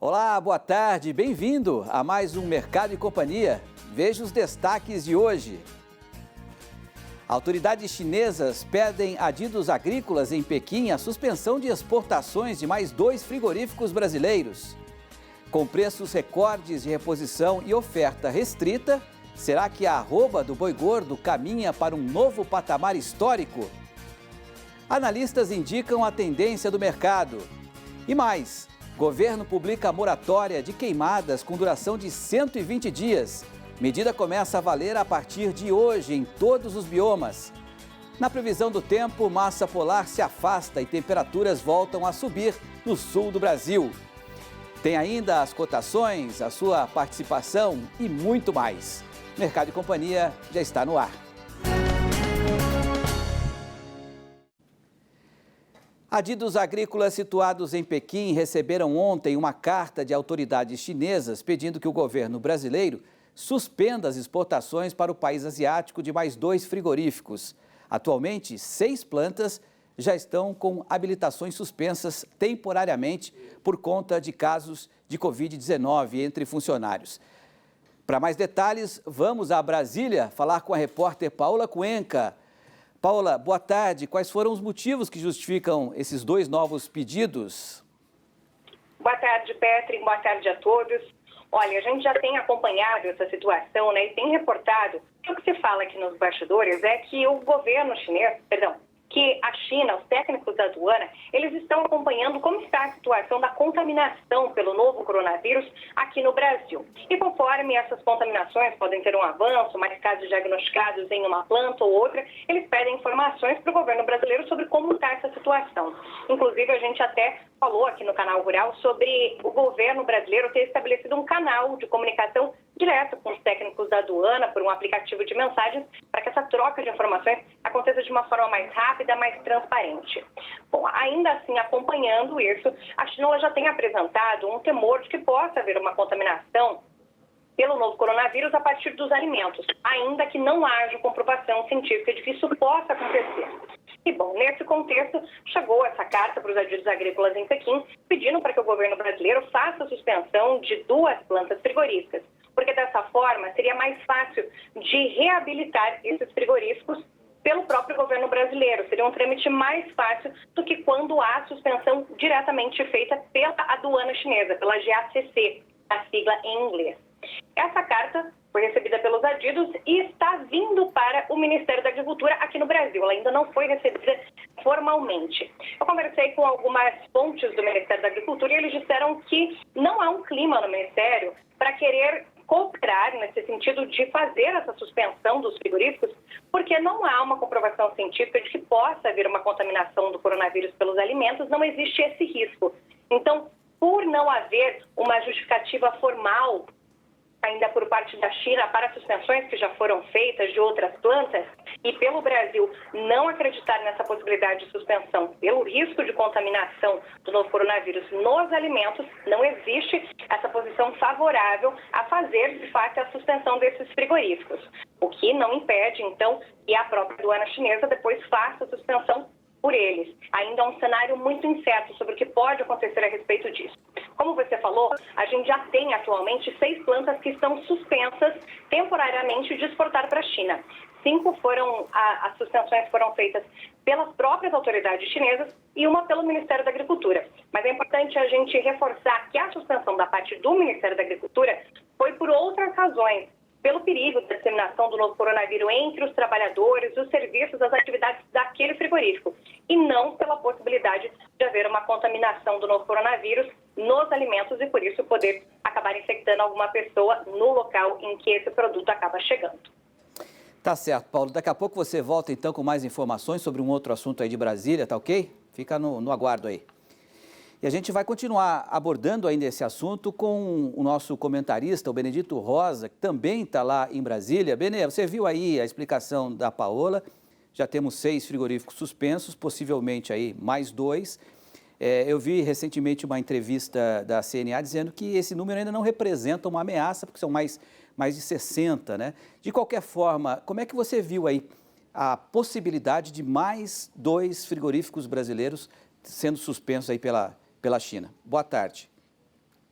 Olá, boa tarde, bem-vindo a mais um Mercado e Companhia. Veja os destaques de hoje. Autoridades chinesas pedem adidos agrícolas em Pequim a suspensão de exportações de mais 2 frigoríficos brasileiros. Com preços recordes de reposição e oferta restrita, será que a arroba do boi gordo caminha para um novo patamar histórico? Analistas indicam a tendência do mercado. E mais, governo publica moratória de queimadas com duração de 120 dias. Medida começa a valer a partir de hoje em todos os biomas. Na previsão do tempo, massa polar se afasta e temperaturas voltam a subir no sul do Brasil. Tem ainda as cotações, a sua participação e muito mais. Mercado e Companhia já está no ar. Adidos agrícolas situados em Pequim receberam ontem uma carta de autoridades chinesas pedindo que o governo brasileiro suspenda as exportações para o país asiático de mais 2 frigoríficos. Atualmente, 6 plantas já estão com habilitações suspensas temporariamente por conta de casos de Covid-19 entre funcionários. Para mais detalhes, vamos a Brasília falar com a repórter Paula Cuenca. Paula, boa tarde. Quais foram os motivos que justificam esses 2 novos pedidos? Boa tarde, Petri. Boa tarde a todos. Olha, a gente já tem acompanhado essa situação, né, e tem reportado que o que se fala aqui nos bastidores é que o governo chinês, que a China, os técnicos da aduana, eles estão acompanhando como está a situação da contaminação pelo novo coronavírus aqui no Brasil. E conforme essas contaminações podem ter um avanço, mais casos diagnosticados em uma planta ou outra, eles pedem informações para o governo brasileiro sobre como está essa situação. Inclusive, a gente até falou aqui no Canal Rural sobre o governo brasileiro ter estabelecido um canal de comunicação direto com os técnicos da aduana por um aplicativo de mensagens para que essa troca de informações aconteça de uma forma mais rápida, mais transparente. Bom, ainda assim, acompanhando isso, a China já tem apresentado um temor de que possa haver uma contaminação pelo novo coronavírus a partir dos alimentos, ainda que não haja comprovação científica de que isso possa acontecer. E, bom, nesse contexto, chegou essa carta para os adidos agrícolas em Pequim, pedindo para que o governo brasileiro faça a suspensão de 2 plantas frigoríficas, porque dessa forma seria mais fácil de reabilitar esses frigoríficos pelo próprio governo brasileiro. Seria um trâmite mais fácil do que quando há suspensão diretamente feita pela aduana chinesa, pela GACC, a sigla em inglês. Essa carta foi recebida pelos adidos e está vindo para o Ministério da Agricultura aqui no Brasil. Ela ainda não foi recebida formalmente. Eu conversei com algumas fontes do Ministério da Agricultura e eles disseram que não há um clima no Ministério para querer cooperar nesse sentido de fazer essa suspensão dos frigoríficos, porque não há uma comprovação científica de que possa haver uma contaminação do coronavírus pelos alimentos, não existe esse risco. Então, por não haver uma justificativa formal ainda por parte da China para suspensões que já foram feitas de outras plantas e pelo Brasil não acreditar nessa possibilidade de suspensão pelo risco de contaminação do novo coronavírus nos alimentos, não existe essa posição favorável a fazer, de fato, a suspensão desses frigoríficos. O que não impede, então, que a própria aduana chinesa depois faça a suspensão por eles. Ainda é um cenário muito incerto sobre o que pode acontecer a respeito disso. Como você falou, a gente já tem atualmente 6 plantas que estão suspensas temporariamente de exportar para a China. 5 as suspensões foram feitas pelas próprias autoridades chinesas e uma pelo Ministério da Agricultura. Mas é importante a gente reforçar que a suspensão da parte do Ministério da Agricultura foi por outras razões, pelo perigo da disseminação do novo coronavírus entre os trabalhadores, os serviços, as atividades daquele frigorífico, e não pela possibilidade de haver uma contaminação do novo coronavírus nos alimentos e, por isso, poder acabar infectando alguma pessoa no local em que esse produto acaba chegando. Tá certo, Paulo. Daqui a pouco você volta, então, com mais informações sobre um outro assunto aí de Brasília, tá ok? Fica no aguardo aí. E a gente vai continuar abordando ainda esse assunto com o nosso comentarista, o Benedito Rosa, que também está lá em Brasília. Benê, você viu aí a explicação da Paola, já temos 6 frigoríficos suspensos, possivelmente aí mais 2. Eu vi recentemente uma entrevista da CNA dizendo que esse número ainda não representa uma ameaça, porque são mais de 60, né? De qualquer forma, como é que você viu aí a possibilidade de mais 2 frigoríficos brasileiros sendo suspensos aí pela China? Boa tarde.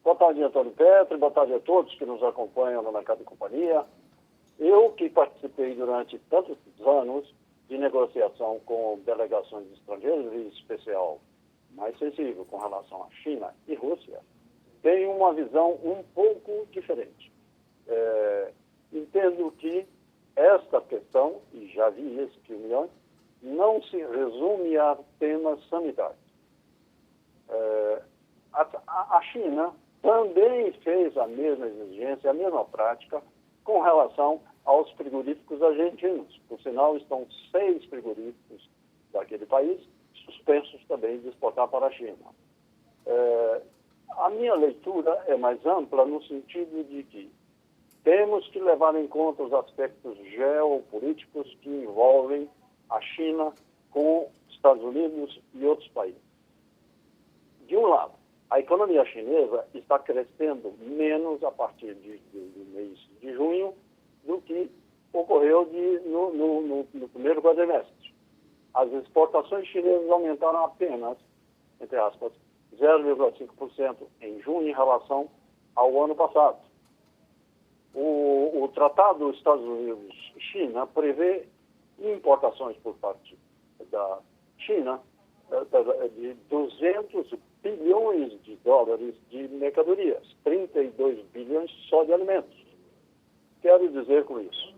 Boa tarde, Antônio Petri. Boa tarde a todos que nos acompanham no Mercado e Companhia. Eu que participei durante tantos anos de negociação com delegações estrangeiras, em especial mais sensível com relação à China e Rússia, tenho uma visão um pouco diferente. Entendo que esta questão, e já vi esse filme antes, não se resume a temas sanitários. A China também fez a mesma exigência, a mesma prática com relação aos frigoríficos argentinos. Por sinal, estão 6 frigoríficos daquele país suspensos também de exportar para a China. A minha leitura é mais ampla no sentido de que temos que levar em conta os aspectos geopolíticos que envolvem a China com Estados Unidos e outros países. De um lado, a economia chinesa está crescendo menos a partir do mês de junho do que ocorreu no primeiro quadrimestre. As exportações chinesas aumentaram apenas, entre aspas, 0,5% em junho em relação ao ano passado. O Tratado dos Estados Unidos-China prevê importações por parte da China de 200 bilhões de dólares de mercadorias, 32 bilhões só de alimentos. Quero dizer com isso,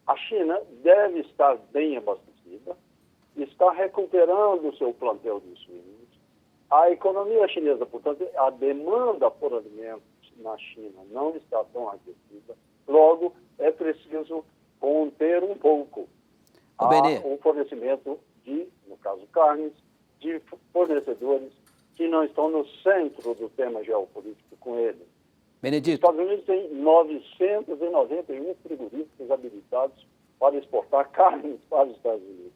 a China deve estar bem abastecida, está recuperando o seu plantel de suínos. A economia chinesa, portanto, a demanda por alimentos na China não está tão aquecida. Logo, é preciso conter um pouco o fornecimento de, no caso, carnes, de fornecedores que não estão no centro do tema geopolítico com eles. Benedito. Os Estados Unidos têm 991 frigoríficos habilitados para exportar carnes para os Estados Unidos.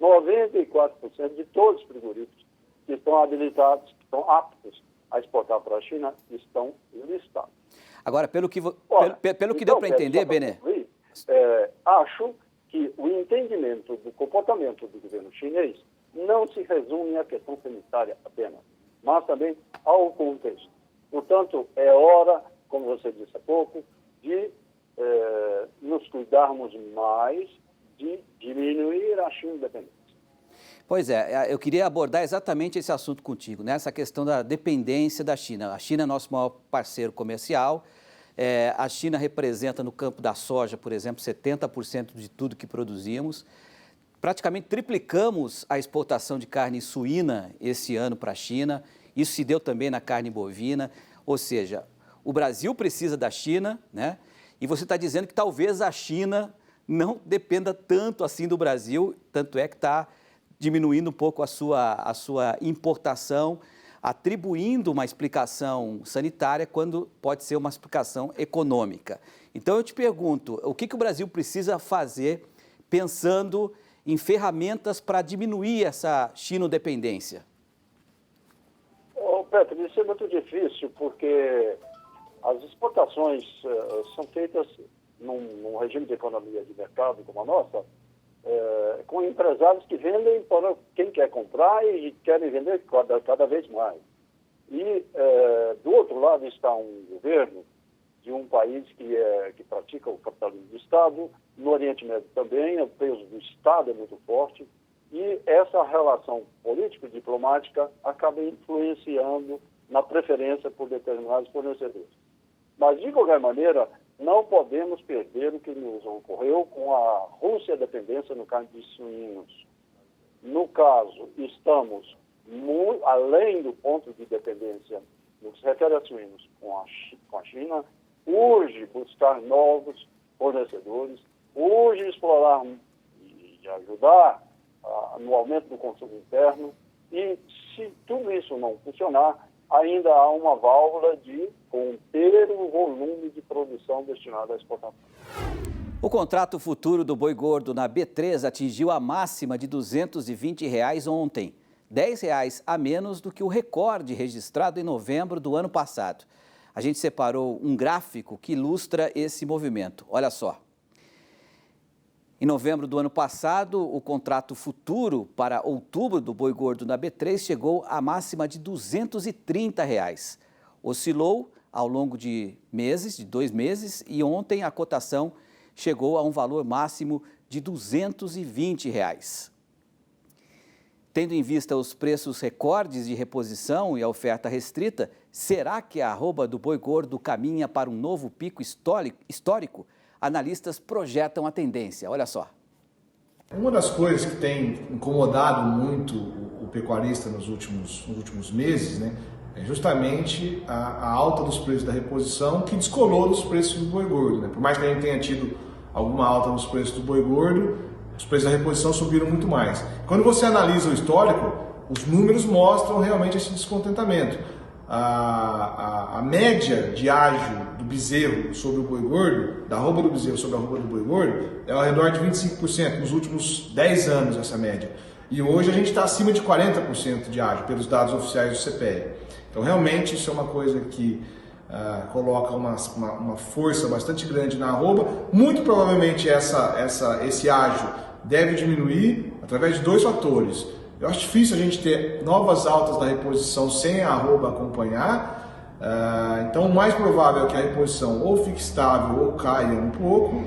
94% de todos os frigoríficos que estão habilitados, que estão aptos a exportar para a China, estão listados. Agora, pelo que deu para entender, Benê... acho que o entendimento do comportamento do governo chinês não se resume à questão sanitária apenas, mas também ao contexto. Portanto, é hora, como você disse há pouco, de nos cuidarmos mais de diminuir a China dependência. Pois é, eu queria abordar exatamente esse assunto contigo, né? Essa questão da dependência da China. A China é nosso maior parceiro comercial. A China representa no campo da soja, por exemplo, 70% de tudo que produzimos. Praticamente triplicamos a exportação de carne suína esse ano para a China. Isso se deu também na carne bovina. Ou seja, o Brasil precisa da China, né? E você está dizendo que talvez a China não dependa tanto assim do Brasil, tanto é que está diminuindo um pouco a sua importação, atribuindo uma explicação sanitária quando pode ser uma explicação econômica. Então eu te pergunto, o que o Brasil precisa fazer pensando em ferramentas para diminuir essa chinodependência? Petri, isso é muito difícil porque as exportações são feitas num regime de economia de mercado como a nossa, com empresários que vendem para quem quer comprar e querem vender cada vez mais. E, do outro lado, está um governo de um país que pratica o capitalismo de Estado, no Oriente Médio também, o peso do Estado é muito forte, e essa relação político-diplomática acaba influenciando na preferência por determinados fornecedores. Mas, de qualquer maneira, não podemos perder o que nos ocorreu com a Rússia dependência no caso de suínos. No caso, estamos além do ponto de dependência no que se refere a suínos com a China, urge buscar novos fornecedores, urge explorar e ajudar no aumento do consumo interno e, se tudo isso não funcionar, ainda há uma válvula de conter o volume de produção destinado à exportação. O contrato futuro do boi gordo na B3 atingiu a máxima de R$ 220 ontem, R$ 10 a menos do que o recorde registrado em novembro do ano passado. A gente separou um gráfico que ilustra esse movimento. Olha só. Em novembro do ano passado, o contrato futuro para outubro do boi gordo na B3 chegou à máxima de R$ 230. oscilou ao longo de 2 meses, e ontem a cotação chegou a um valor máximo de R$ 220. Tendo em vista os preços recordes de reposição e a oferta restrita, será que a arroba do boi gordo caminha para um novo pico histórico? Analistas projetam a tendência. Olha só. Uma das coisas que tem incomodado muito o pecuarista nos últimos meses, né, é justamente a alta dos preços da reposição, que descolou dos preços do boi gordo, né? Por mais que a gente tenha tido alguma alta nos preços do boi gordo, os preços da reposição subiram muito mais. Quando você analisa o histórico, os números mostram realmente esse descontentamento. A média de ágio do bezerro sobre o boi gordo, da arroba do bezerro sobre a arroba do boi gordo, é ao redor de 25% nos últimos 10 anos, essa média. E hoje a gente está acima de 40% de ágio, pelos dados oficiais do CPE. Então, realmente, isso é uma coisa que coloca uma força bastante grande na arroba. Muito provavelmente esse ágio deve diminuir através de 2 fatores. Eu acho difícil a gente ter novas altas da reposição sem a arroba acompanhar. Então, o mais provável é que a reposição ou fique estável ou caia um pouco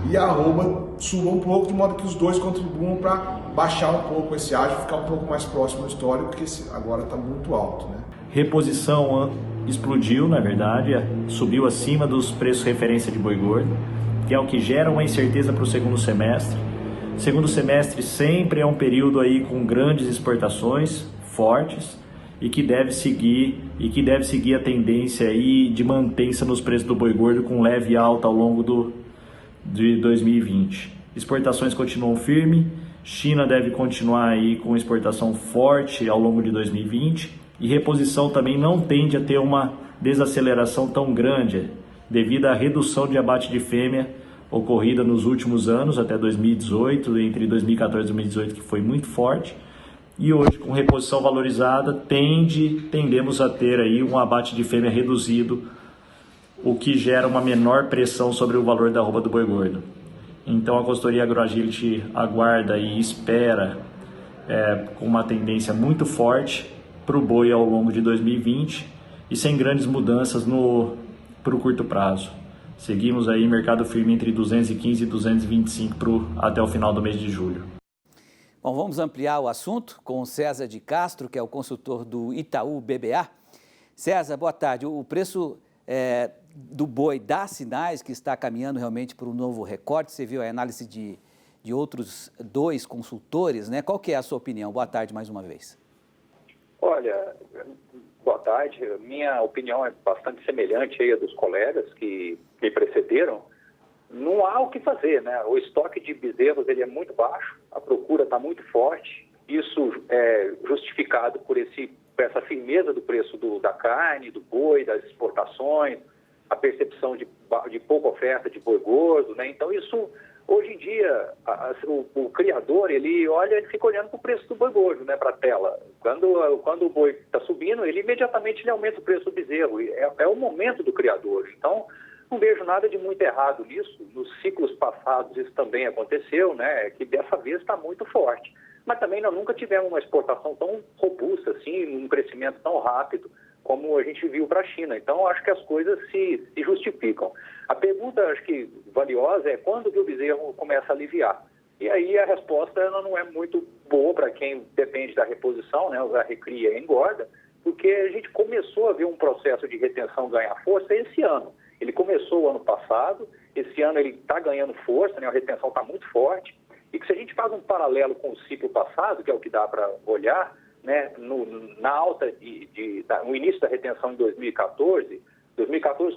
e a arroba suba um pouco, de modo que os dois contribuam para baixar um pouco esse ágio, ficar um pouco mais próximo do histórico, porque agora está muito alto, né? Reposição explodiu, na verdade, subiu acima dos preços referência de boi gordo, que é o que gera uma incerteza para o segundo semestre. Segundo semestre sempre é um período aí com grandes exportações fortes e que deve seguir a tendência aí de mantença nos preços do boi gordo com leve alta ao longo de 2020. Exportações continuam firmes, China deve continuar aí com exportação forte ao longo de 2020 e reposição também não tende a ter uma desaceleração tão grande devido à redução de abate de fêmea ocorrida nos últimos anos, até 2018, entre 2014 e 2018, que foi muito forte, e hoje com reposição valorizada tendemos a ter aí um abate de fêmea reduzido, o que gera uma menor pressão sobre o valor da arroba do boi gordo. Então a consultoria AgroAgility aguarda e espera com uma tendência muito forte para o boi ao longo de 2020 e sem grandes mudanças para o curto prazo. Seguimos aí mercado firme entre 215 e 225 até o final do mês de julho. Bom, vamos ampliar o assunto com o César de Castro, que é o consultor do Itaú BBA. César, boa tarde. O preço do boi dá sinais que está caminhando realmente para um novo recorde. Você viu a análise de outros 2 consultores, né? Qual que é a sua opinião? Boa tarde mais uma vez. Olha, boa tarde. Minha opinião é bastante semelhante aí a dos colegas que me precederam. Não há o que fazer, né? O estoque de bezerros ele é muito baixo, a procura está muito forte. Isso é justificado por essa firmeza do preço da carne, do boi, das exportações, a percepção de pouca oferta de boi gordo, né? Então isso, hoje em dia, o criador, ele fica olhando para o preço do boi gordo, né, para a tela. Quando o boi está subindo, ele imediatamente aumenta o preço do bezerro. É o momento do criador. Então, não vejo nada de muito errado nisso. Nos ciclos passados isso também aconteceu, né, que dessa vez está muito forte. Mas também nós nunca tivemos uma exportação tão robusta, assim, um crescimento tão rápido como a gente viu para a China. Então, acho que as coisas se justificam. A pergunta, acho que valiosa, é quando que o bezerro começa a aliviar? E aí a resposta ela não é muito boa para quem depende da reposição, né, a recria e engorda, porque a gente começou a ver um processo de retenção ganhar força esse ano. Ele começou o ano passado, esse ano ele está ganhando força, né, a retenção está muito forte, e que se a gente faz um paralelo com o ciclo passado, que é o que dá para olhar, né, na alta no início da retenção em 2014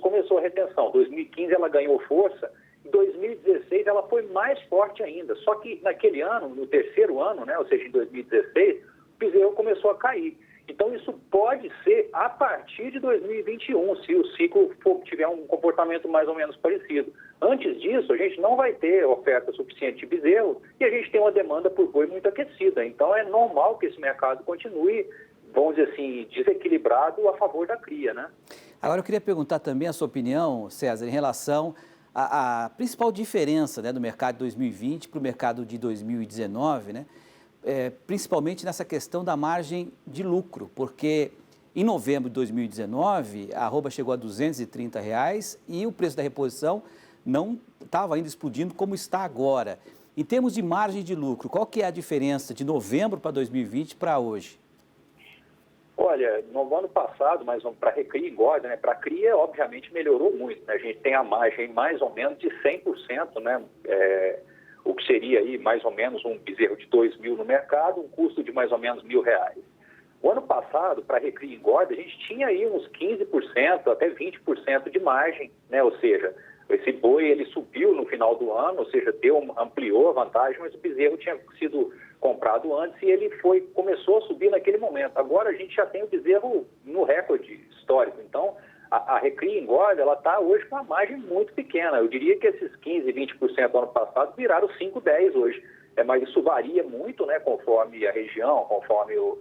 começou a retenção, 2015 ela ganhou força, em 2016 ela foi mais forte ainda, só que naquele ano, no terceiro ano, né, ou seja, em 2016, o bezerro começou a cair. Então isso pode ser a partir de 2021, se o ciclo tiver um comportamento mais ou menos parecido. Antes disso, a gente não vai ter oferta suficiente de bezerro e a gente tem uma demanda por boi muito aquecida. Então é normal que esse mercado continue, vamos dizer assim, desequilibrado a favor da cria, né? Agora eu queria perguntar também a sua opinião, César, em relação à principal diferença, né, do mercado de 2020 para o mercado de 2019, né? Principalmente nessa questão da margem de lucro, porque Em novembro de 2019, a arroba chegou a R$ 230 e o preço da reposição não estava ainda explodindo como está agora. Em termos de margem de lucro, qual que é a diferença de novembro para 2020 para hoje? Olha, no ano passado, mas para recria e engorda, né? Para cria, obviamente, melhorou muito, né? A gente tem a margem mais ou menos de 100%, né? O que seria aí mais ou menos um bezerro de 2 mil no mercado, um custo de mais ou menos R$1.000. O ano passado, para recria e engorda, a gente tinha aí uns 15%, até 20% de margem, né? Ou seja, esse boi ele subiu no final do ano, ou seja, ampliou a vantagem, mas o bezerro tinha sido comprado antes e ele começou a subir naquele momento. Agora a gente já tem o bezerro no recorde histórico. Então, a recria e engorda, ela está hoje com uma margem muito pequena. Eu diria que esses 15%, 20% do ano passado viraram 5%, 10% hoje. Mas isso varia muito, né, conforme a região, conforme o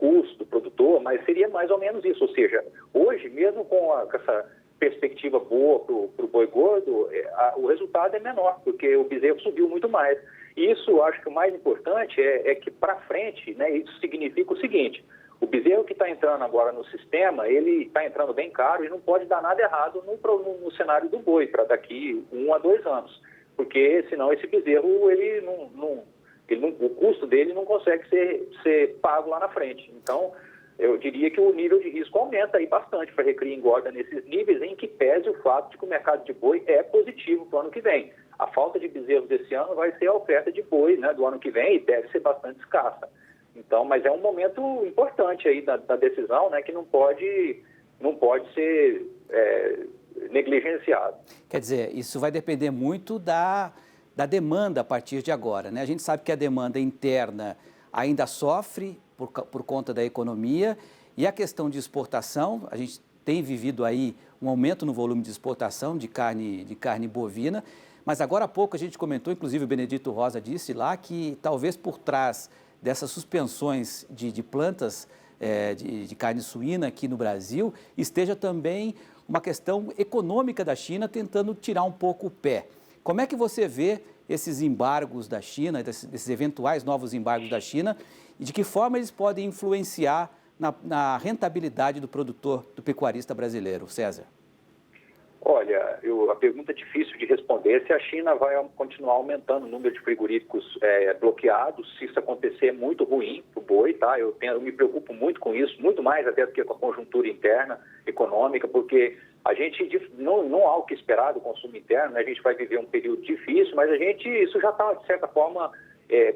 custo do produtor, mas seria mais ou menos isso. Ou seja, hoje, mesmo com essa perspectiva boa para o boi gordo, o resultado é menor, porque o bezerro subiu muito mais. E isso, acho que o mais importante é que para frente, né, isso significa o seguinte: o bezerro que está entrando agora no sistema, ele está entrando bem caro e não pode dar nada errado no cenário do boi para daqui 1 a 2 anos, porque senão esse bezerro, o custo dele não consegue ser pago lá na frente. Então, eu diria que o nível de risco aumenta aí bastante para recria e engorda nesses níveis, em que pese o fato de que o mercado de boi é positivo para o ano que vem. A falta de bezerros desse ano vai ser a oferta de boi, né, do ano que vem, e deve ser bastante escassa. Então, mas é um momento importante aí da decisão, né, que não pode ser negligenciado. Quer dizer, isso vai depender muito da demanda a partir de agora, né? A gente sabe que a demanda interna ainda sofre por conta da economia, e a questão de exportação, a gente tem vivido aí um aumento no volume de exportação de carne bovina, mas agora há pouco a gente comentou, inclusive o Benedito Rosa disse lá, que talvez por trás dessas suspensões de plantas de carne suína aqui no Brasil esteja também uma questão econômica da China tentando tirar um pouco o pé. Como é que você vê esses embargos da China, desses eventuais novos embargos da China, e de que forma eles podem influenciar na rentabilidade do produtor, do pecuarista brasileiro? César. Olha, a pergunta é difícil de responder se a China vai continuar aumentando o número de frigoríficos bloqueados. Se isso acontecer, é muito ruim para o boi, tá? Eu me preocupo muito com isso, muito mais até do que com a conjuntura interna econômica, porque a gente não há o que esperar do consumo interno, né? A gente vai viver um período difícil, mas isso já está, de certa forma,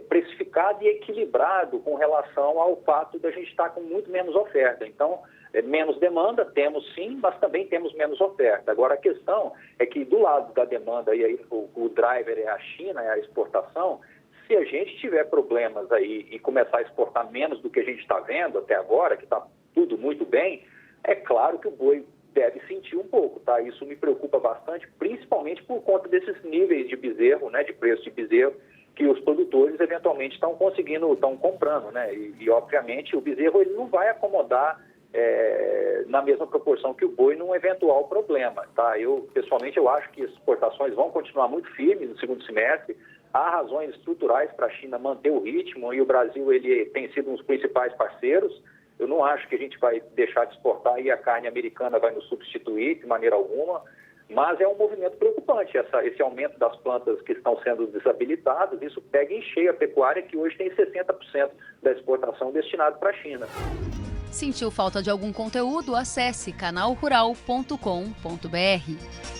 precificado e equilibrado com relação ao fato de a gente estar com muito menos oferta. Então, menos demanda, temos sim, mas também temos menos oferta. Agora, a questão é que do lado da demanda, e aí o driver é a China, é a exportação, se a gente tiver problemas aí e começar a exportar menos do que a gente está vendo até agora, que está tudo muito bem, é claro que o boi deve sentir um pouco, tá? Isso me preocupa bastante, principalmente por conta desses níveis de bezerro, né, de preço de bezerro, que os produtores eventualmente estão comprando, né? E obviamente o bezerro ele não vai acomodar na mesma proporção que o boi num eventual problema, tá? Pessoalmente eu acho que as exportações vão continuar muito firmes no segundo semestre. Há razões estruturais para a China manter o ritmo e o Brasil ele tem sido um dos principais parceiros. Eu não acho que a gente vai deixar de exportar e a carne americana vai nos substituir de maneira alguma. Mas é um movimento preocupante, esse aumento das plantas que estão sendo desabilitadas, isso pega em cheio a pecuária, que hoje tem 60% da exportação destinado para a China. Sentiu falta de algum conteúdo? Acesse canalrural.com.br.